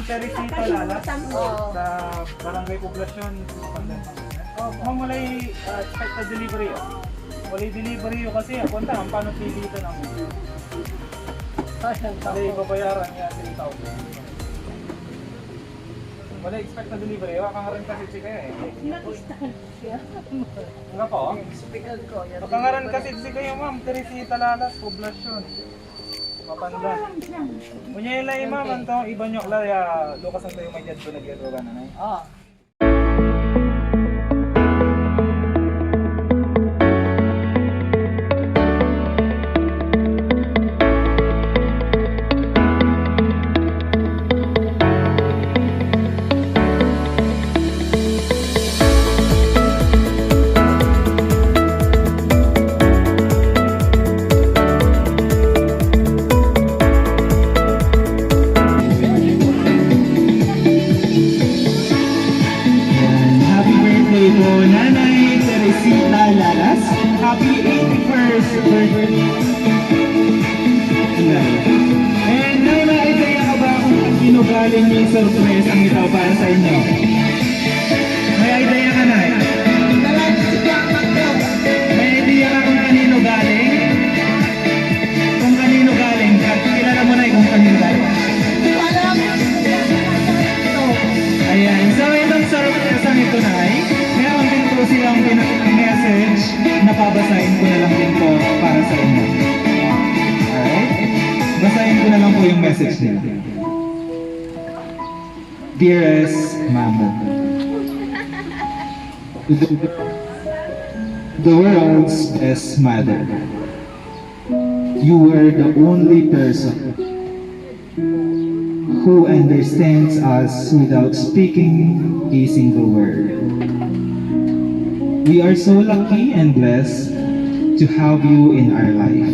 Teresita Lalas sa Barangay Poblasyon. Ma'am, walay expected delivery o. Walay delivery o kasi punta ang paano pilitan ang walay babayaran niya 3,000. Walay expected delivery. Waka nga rin kasi si kaya eh. Nga po? Waka nga rin kasi si kaya ma'am. Teresita Lalas, Poblasyon. Mapanda. Punya ilay ma'am, anto iba nyo kaya lukas ang tayo may dyan ko nag-iroga na na eh. Nanay Teresita Lalas, happy 81st birthday! And Nanay, kaya ka ba kung sino galing yung surprise ang ito para sa inyo? May idea ka na? May idea ka kung kanino galing? Kung kanino galing? Kilala mo na kung kanino galing? Ayan, so itong surprise ang ito na meron din po silang message na babasahin ko na lang din po para sa inyo. Alright? Basahin ko na lang po yung message nila. Dearest Mama, the world's best mother, you were the only person who understands us without speaking a single word. We are so lucky and blessed to have you in our life.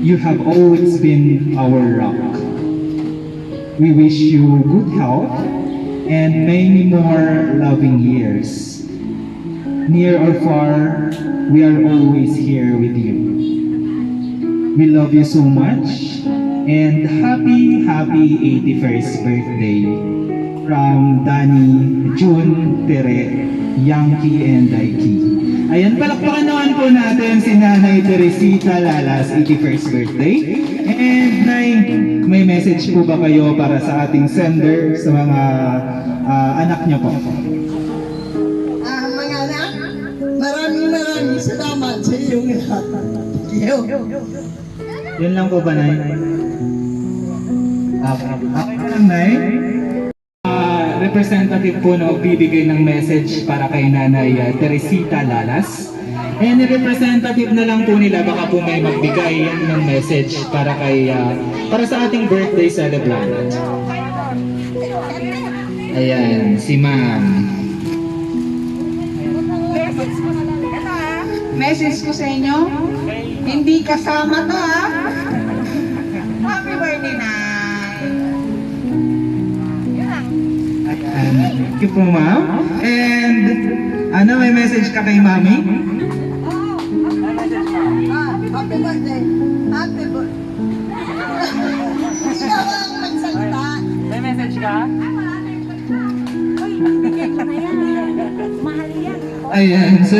You have always been our rock. We wish you good health and many more loving years. Near or far, we are always here with you. We love you so much and happy 81st birthday from Danny, June, Tere, Yankee, and Daiki. Ayan, palakpakan naman po natin si Nanay Teresita Lalas, 81st birthday. And Nay, may message po ba kayo para sa ating sender, sa mga anak niyo po? Mga anak, maraming salamat sa iyong lahat. Yun lang po ba, Nay? Okay lang, Nay. Representative po na magbibigay ng message para kay Nanay Teresita Lalas. And representative na lang po nila, baka po may magbigay ng message para kay para sa ating birthday celebrant. Ayan, si Ma'am. Message ko sa inyo, hindi kasama to ha. Happy birthday na. Thank you po, Ma'am. And ano, may message ka kay Mami? Happy birthday. Happy birthday. Ikaw ang magsalita. May message ka? Ayan, so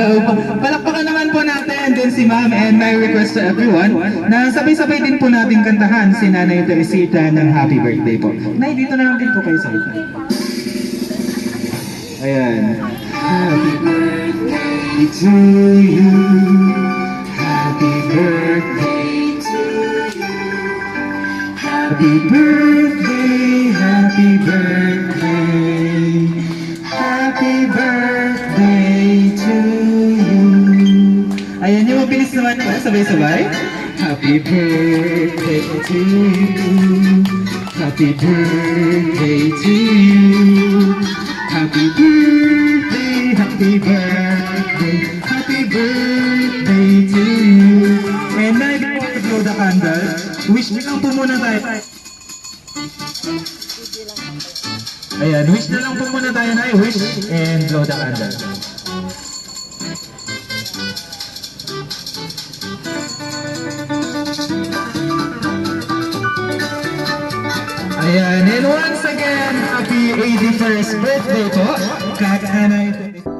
palakpakan naman po natin din si Ma'am, and my request to everyone na sabay-sabay din po natin kantahan si Nanay Teresita ng happy birthday po. Nay, dito na lang din po kayo sa ito. Ayan. Happy birthday to you. Happy birthday to you. Happy birthday, happy birthday. Happy birthday to you. Ayan, yung mabilis naman po, sabay-sabay. Happy birthday to you. Happy birthday to you. Happy birthday, happy birthday, happy birthday to you. And now, before we blow the candle, wish lang po muna tayo. Ayan, wish na lang po muna tayo na wish and blow the candle. Ayan, and once again, happy 81st birthday po, Kak Hanay.